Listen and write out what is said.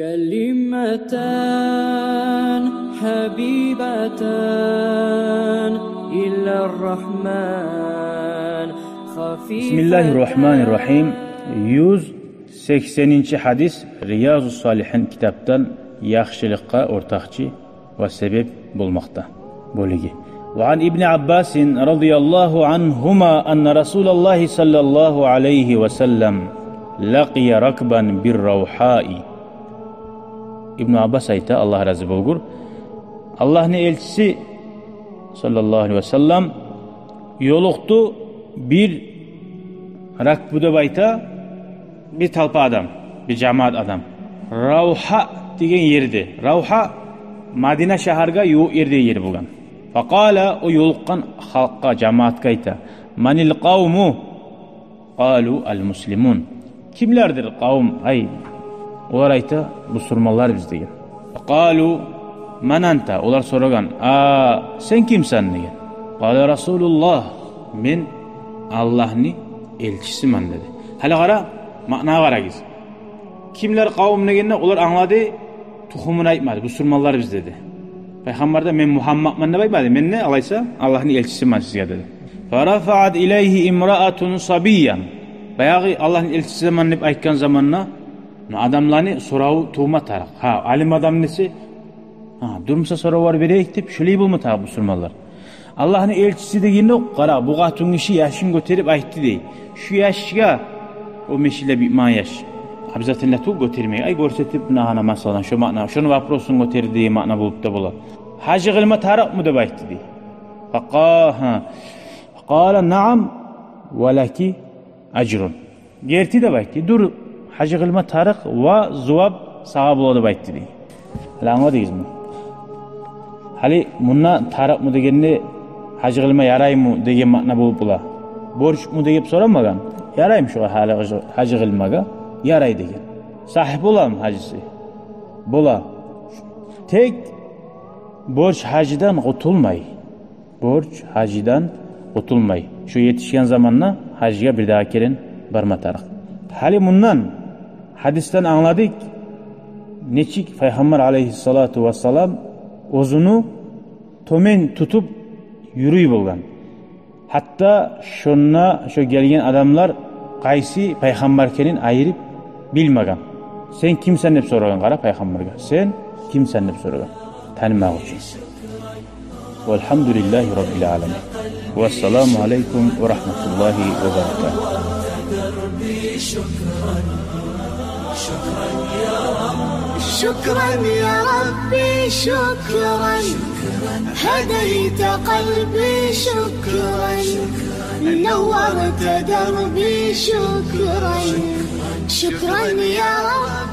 كلمتان حبيبتان إلى الرحمن بسم الله الرحمن الرحيم 180 hadis Riyazu Salihin kitaptan yaxshilikqa o'rtaqchi va sebep bo'lmoqda bo'ligi. وعن ابن عباس رضي الله عنهما أن رسول الله صلى الله عليه وسلم لقي ركبا بالروحاء. İbn Abbas ayta, Allah razı bo'lgur, Allah'ın elçisi sallallahu aleyhi ve sellem yoluqtu bir rakbu deb ayta, bir talpa adam, bir cemaat adam. Ravha degan yerdi. Ravha Madina shaharga yo'q yerda yer bo'lgan. Faqala o yoluqqan xalqqa, cemaatga ayta, manil qavmu? Qalu al muslimun. Kimlardir qavm? Ay, ular ayta, musulmonlar biz degan. Qalu man anta? Ular so'ragan, sen kimsan degan. Qala Rasulullah, men Allohning elchisiman dedi. Hali qara, ma'noga qaragiz. Kimlar qavm deganda ular angladi, tuxumini aytmadi, musulmonlar biz dedi. Payg'ambarda men Muhammadman deb aytmadi, menni alaysa Allohning elchisiman sizga dedi. Farafa'at ilayhi imra'atun sabiyyan. Bayag'i Allohning elchisiman deb aytgan zamonda adamlarni so'ravi tug'ma tariq. Alim odam desa, durmasa so'rovlar beraylik deb shulay bo'lmadi musulmonlar. Allohning elchisi deganda qara, bu qatun kishi yashin ko'tarib aytdi dey. Shu yashga o meshila bitman yash. Обязательно tu ko'tarmay, ay ko'rsatib nahana masalan shu ma'no, shuni vaprosun ko'tardi ma'no bo'lib da bo'lar. Haji qilma tariqmi deb aytdi dey. Qala na'am walaki ajrun. Gerti deb aytdi. Dur haji qilma tariq va zavob savob bo'ladi deb aytdi dey. Hali anladingizmi? Hali bunga tariqmi deganda haji qilma yaraymi degan ma'no bo'lib bo'lar. Borchmi deb so'ramagan. Yaraymi shu hali haji qilmaga yaray degan. Sahih bo'ladimi hajisi? Bo'la. Tek borch hajidan qutulmay. Borch hajidan qutulmay. Shu yetishgan zamonda hajga bir daha kelin barma tariq. Hali bundan hadisdan angladik, nechik payg'ambar alayhissalatu vassalam o'zini to'men tutib yuriy bo'lgan. Hatto shunna shu kelgan odamlar qaysi payg'ambar ekanini ayirib bilmagan. Sen kimsan deb so'ragan qara payg'ambarga. Sen kimsan deb so'ragan. Tanimaq uchun. Valhamdulillahi robbil alamin. Vassalamu alaykum va rahmatullohi va barakatuh. شكرا يا ربي شكرا هديت قلبي شكرا نورت دربي شكرا شكرا يا رب